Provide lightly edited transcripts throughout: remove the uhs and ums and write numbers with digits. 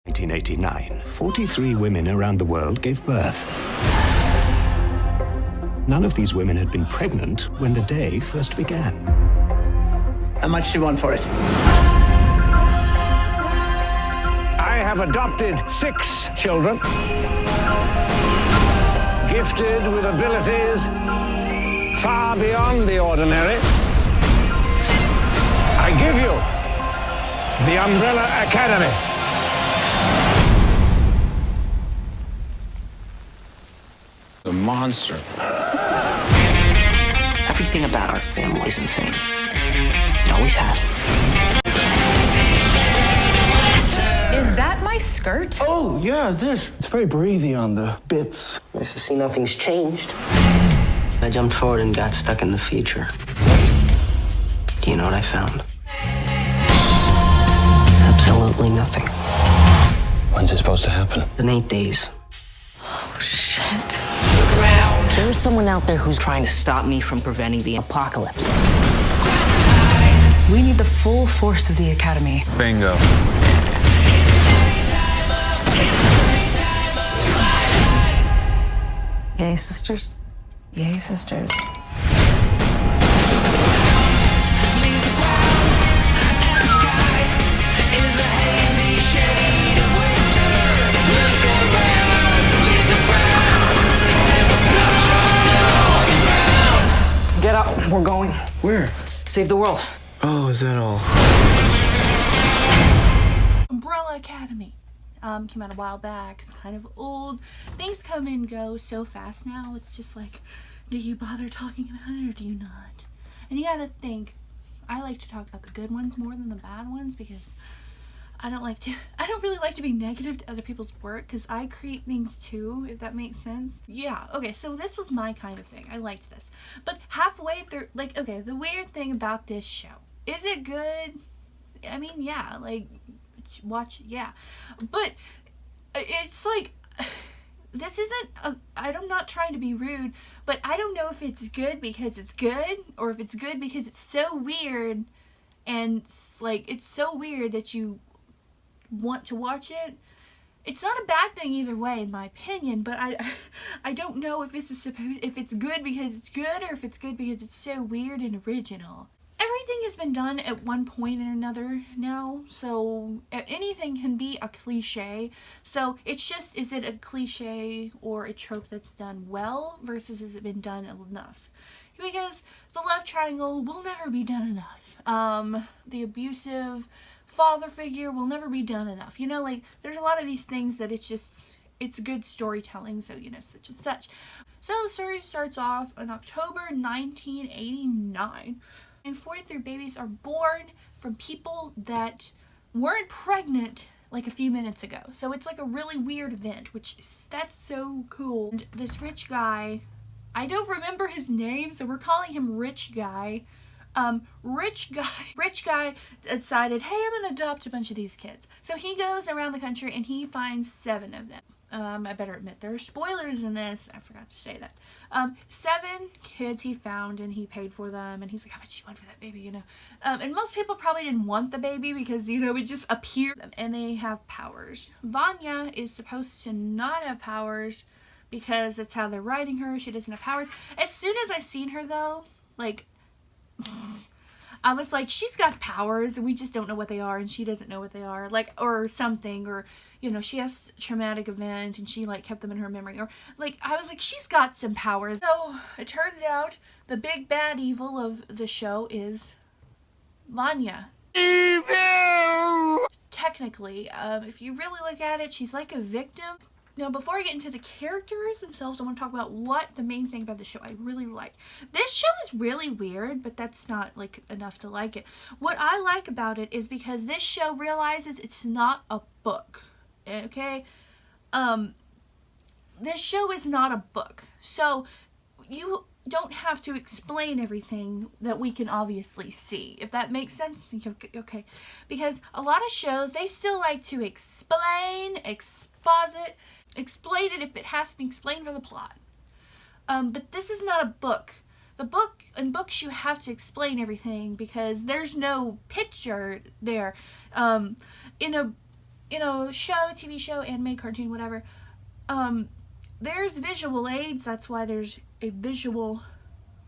1989, 43 women around the world gave birth. None of these women had been pregnant when the day first began. How much do you want for it? I have adopted 6 children, gifted with abilities far beyond the ordinary. I give you the Umbrella Academy. A monster. Everything about our family is insane. It always has been. Is that my skirt? Oh, yeah, this. It's very breathy on the bits. Nice to see nothing's changed. I jumped forward and got stuck in the future. Do you know what I found? Absolutely nothing. When's it supposed to happen? In 8 days. Oh, shit. There's someone out there who's trying to stop me from preventing the apocalypse. We need the full force of the Academy. Bingo. Yay, sisters. Yay, sisters. Get up, we're going. Where? Save the world. Oh, is that all? Umbrella Academy. Came out a while back. It's kind of old. Things come and go so fast now. It's just like, do you bother talking about it or do you not? And you gotta think, I like to talk about the good ones more than the bad ones because I don't really like to be negative to other people's work because I create things too, if that makes sense. Yeah, okay, so this was my kind of thing. I liked this. But halfway through, like, okay, the weird thing about this show, is it good? I mean, yeah, like, watch, yeah. But it's like, this isn't, I'm not trying to be rude, but I don't know if it's good because it's good or if it's good because it's so weird and, like, it's so weird that you want to watch it. It's not a bad thing either way in my opinion, but I don't know if if it's good because it's good or if it's good because it's so weird and original. Everything has been done at one point or another now, so anything can be a cliche. So it's just, is it a cliche or a trope that's done well versus has it been done enough? Because the love triangle will never be done enough. The abusive father figure will never be done enough. You know, like, there's a lot of these things that it's good storytelling, so, you know, such and such. So the story starts off in October 1989, and 43 babies are born from people that weren't pregnant like a few minutes ago. So it's like a really weird event, that's so cool. And this rich guy, I don't remember his name, so we're calling him Rich Guy. Rich guy decided, hey, I'm gonna adopt a bunch of these kids. So he goes around the country and he finds 7 of them. I better admit there are spoilers in this. I forgot to say that. 7 kids he found and he paid for them, and he's like, how much do you want for that baby, you know? And most people probably didn't want the baby because, you know, it just appeared, and they have powers. Vanya is supposed to not have powers because that's how they're writing her. She doesn't have powers. As soon as I seen her though, like, I was like, she's got powers, we just don't know what they are, and she doesn't know what they are, like, or something, or, you know, she has a traumatic event, and she, like, kept them in her memory, or, like, I was like, she's got some powers. So, it turns out, the big bad evil of the show is Vanya. Evil! Technically, if you really look at it, she's like a victim. Now, before I get into the characters themselves, I want to talk about what the main thing about the show I really like. This show is really weird, but that's not, like, enough to like it. What I like about it is because this show realizes it's not a book, okay? This show is not a book, so you don't have to explain everything that we can obviously see, if that makes sense. Okay, because a lot of shows, they still like to explain, exposit, explain it if it has to be explained for the plot. But this is not a book. In books you have to explain everything because there's no picture there. In you know, show, TV show, anime, cartoon, whatever, there's visual aids. That's why there's a visual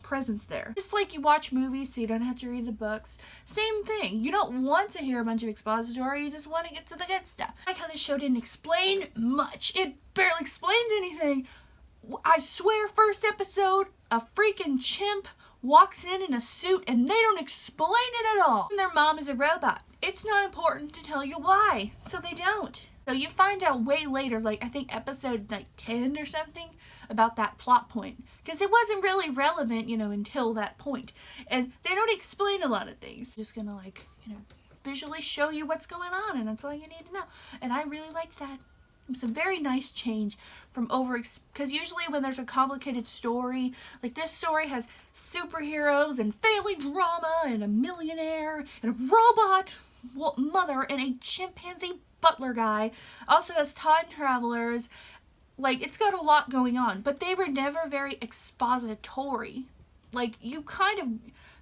presence there. Just like you watch movies so you don't have to read the books. Same thing. You don't want to hear a bunch of expository, you just want to get to the good stuff. I like how this show didn't explain much. It barely explains anything. I swear, first episode, a freaking chimp walks in a suit and they don't explain it at all. And their mom is a robot. It's not important to tell you why, so they don't. So you find out way later, like I think episode like 10 or something, about that plot point. Because it wasn't really relevant, you know, until that point. And they don't explain a lot of things. Just gonna like, you know, visually show you what's going on, and that's all you need to know. And I really liked that. It's a very nice change from because usually when there's a complicated story, like this story has superheroes and family drama and a millionaire and a robot mother and a chimpanzee butler guy, also has time travelers, like it's got a lot going on, but they were never very expository. Like you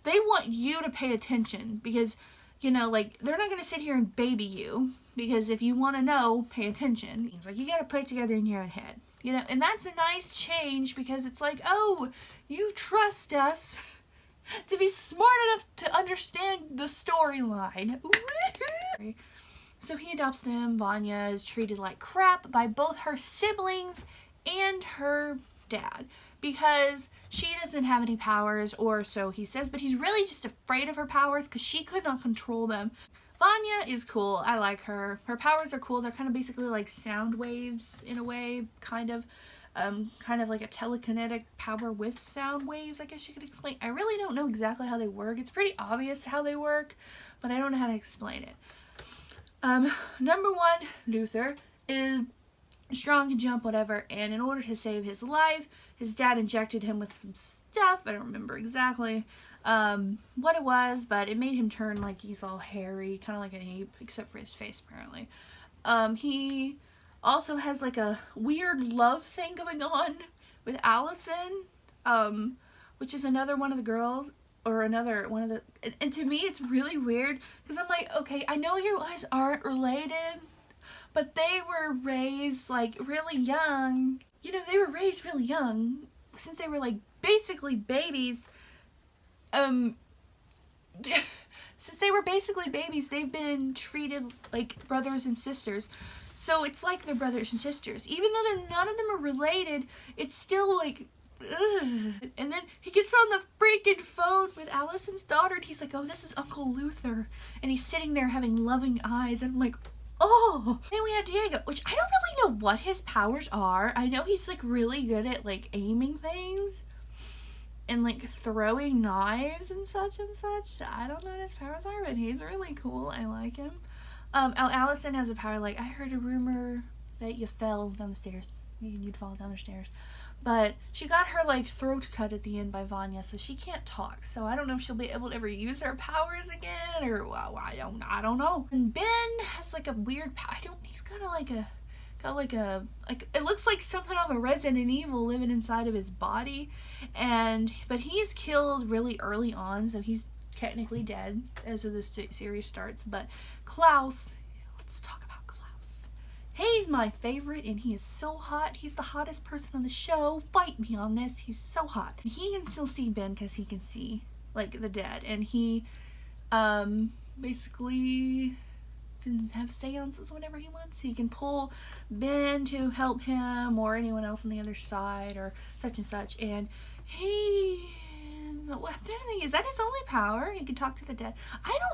they want you to pay attention because, you know, like they're not going to sit here and baby you. Because if you want to know, pay attention. It's like you got to put it together in your own head. You know, and that's a nice change because it's like, oh, you trust us to be smart enough to understand the storyline. So he adopts them. Vanya is treated like crap by both her siblings and her dad because she doesn't have any powers, or so he says, but he's really just afraid of her powers because she could not control them. Vanya is cool. I like her. Her powers are cool. They're kind of basically like sound waves in a way, kind of like a telekinetic power with sound waves, I guess you could explain. I really don't know exactly how they work. It's pretty obvious how they work, but I don't know how to explain it. Number one, Luther is strong, can jump, whatever, and in order to save his life, his dad injected him with some stuff. I don't remember exactly what it was, but it made him turn like he's all hairy, kind of like an ape, except for his face apparently. He also has like a weird love thing going on with Allison, which is another one of the girls, or another one of the, and to me it's really weird because I'm like, okay, I know you guys aren't related, but they were raised like really young. You know, they were raised really young since they were like basically babies. Since they were basically babies, they've been treated like brothers and sisters. So it's like they're brothers and sisters. Even though none of them are related, it's still like, ugh. And then he gets on the freaking phone with Allison's daughter and he's like, oh, this is Uncle Luther. And he's sitting there having loving eyes. And I'm like, oh. Then we have Diego, which I don't really know what his powers are. I know he's like really good at like aiming things and like throwing knives and such and such. I don't know what his powers are, but he's really cool. I like him. Allison has a power like, I heard a rumor that you fell down the stairs. You'd fall down the stairs. But she got her like throat cut at the end by Vanya, so she can't talk. So I don't know if she'll be able to ever use her powers again, or well, I don't know. And Ben has like a weird power. He's got it looks like something off of Resident Evil living inside of his body, but he's killed really early on, so he's technically dead as of this series starts. But Klaus, let's talk about Klaus. He's my favorite, and he is so hot. He's the hottest person on the show. Fight me on this. He's so hot. He can still see Ben because he can see like the dead, and he basically can have seances whenever he wants. He can pull Ben to help him or anyone else on the other side or such and such. And the other thing is that his only power. He can talk to the dead.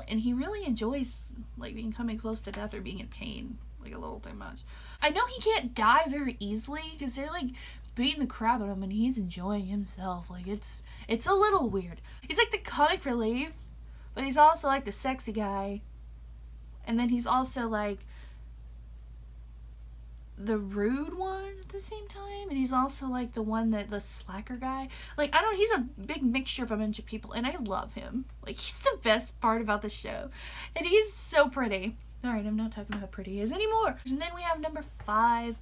And he really enjoys like coming close to death or being in pain like a little too much. I know he can't die very easily because they're like beating the crap out of him and he's enjoying himself. Like it's a little weird. He's like the comic relief, but he's also like the sexy guy. And then he's also like the rude one at the same time. And he's also like the slacker guy. Like, he's a big mixture of a bunch of people. And I love him. Like, he's the best part about the show. And he's so pretty. Alright, I'm not talking about how pretty he is anymore. And then we have number 5.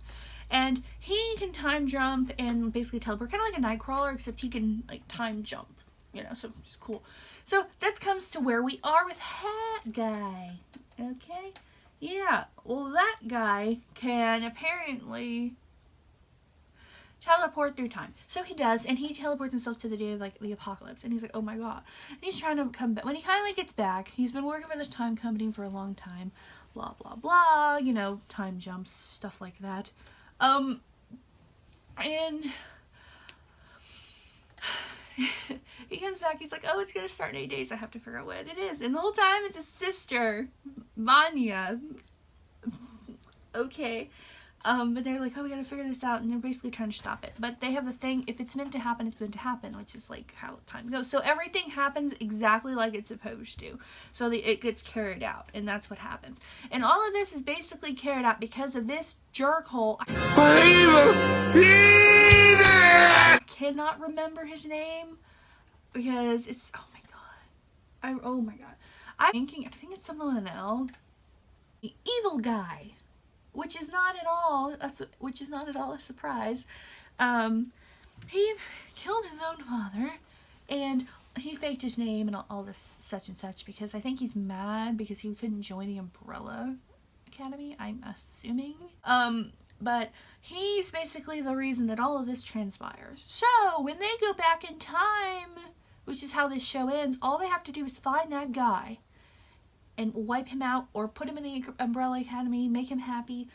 And he can time jump and basically teleport. Kind of like a Nightcrawler, except he can like time jump. You know, so it's cool. So that comes to where we are with Hat Guy. Okay, Yeah, well, that guy can apparently teleport through time. So he does, and he teleports himself to the day of, like, the apocalypse. And he's like, oh my god. And he's trying to come back. When he finally gets back, he's been working for this time company for a long time. Blah, blah, blah. You know, time jumps, stuff like that. And he comes back, he's like, oh, it's gonna start in 8 days, I have to figure out what it is. And the whole time it's his sister, Vanya. Okay. But they're like, oh, we gotta figure this out, and they're basically trying to stop it. But they have the thing, if it's meant to happen, it's meant to happen, which is like how time goes. So everything happens exactly like it's supposed to. So it gets carried out, and that's what happens. And all of this is basically carried out because of this jerkhole. I cannot remember his name because it's, oh my god. I think it's something with an L. The evil guy. Which is not at all a surprise. He killed his own father, and he faked his name and all this such and such because I think he's mad because he couldn't join the Umbrella Academy, I'm assuming. But he's basically the reason that all of this transpires. So when they go back in time, which is how this show ends, all they have to do is find that guy and wipe him out or put him in the Umbrella Academy, make him happy,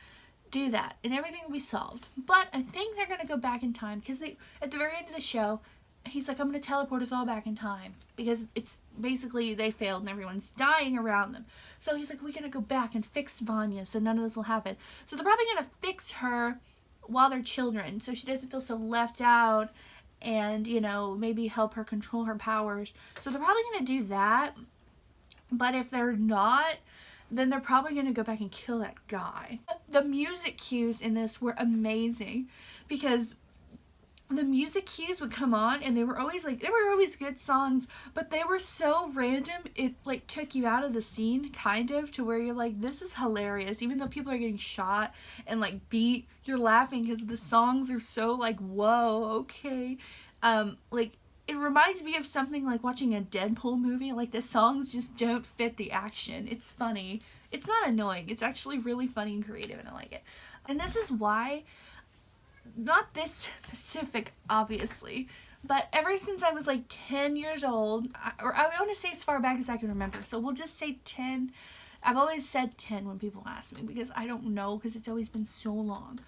do that, and everything will be solved. But I think they're going to go back in time because at the very end of the show, he's like, I'm going to teleport us all back in time because it's basically they failed and everyone's dying around them. So he's like, we're going to go back and fix Vanya so none of this will happen. So they're probably going to fix her while they're children so she doesn't feel so left out and, you know, maybe help her control her powers. So they're probably going to do that. But if they're not, then they're probably going to go back and kill that guy. The music cues in this were amazing because the music cues would come on and they were always good songs, but they were so random it like took you out of the scene kind of to where you're like, this is hilarious. Even though people are getting shot and like beat, you're laughing because the songs are so like, whoa, okay. Like it reminds me of something like watching a Deadpool movie. Like the songs just don't fit the action. It's funny. It's not annoying. It's actually really funny and creative and I like it. And this is why, not this specific obviously, but ever since I was like 10 years old, or I want to say as far back as I can remember, so we'll just say 10. I've always said 10 when people ask me because I don't know because it's always been so long.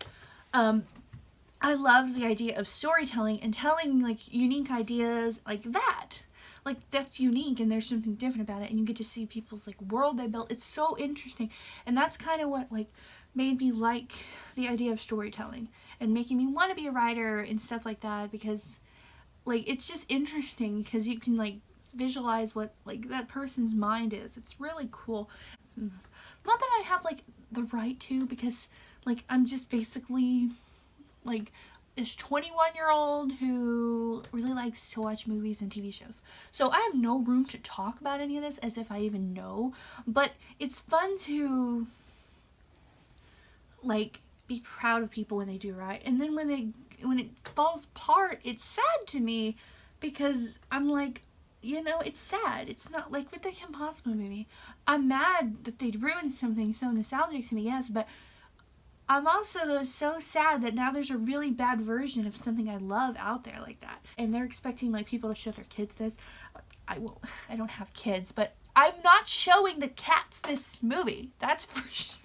I loved the idea of storytelling and telling like unique ideas like that. Like that's unique and there's something different about it and you get to see people's like world they built. It's so interesting. And that's kind of what like made me like the idea of storytelling and making me want to be a writer and stuff like that because like it's just interesting because you can like visualize what like that person's mind is. It's really cool. Not that I have like the right to because like I'm just basically like this 21-year-old who really likes to watch movies and TV shows. So I have no room to talk about any of this as if I even know, but it's fun to like be proud of people when they do right. And then when it falls apart, it's sad to me because I'm like, you know, it's sad. It's not like with the Kim Possible movie. I'm mad that they ruined something so nostalgic to me, yes, but I'm also so sad that now there's a really bad version of something I love out there like that. And they're expecting like people to show their kids this. I don't have kids, but I'm not showing the cats this movie. That's for sure.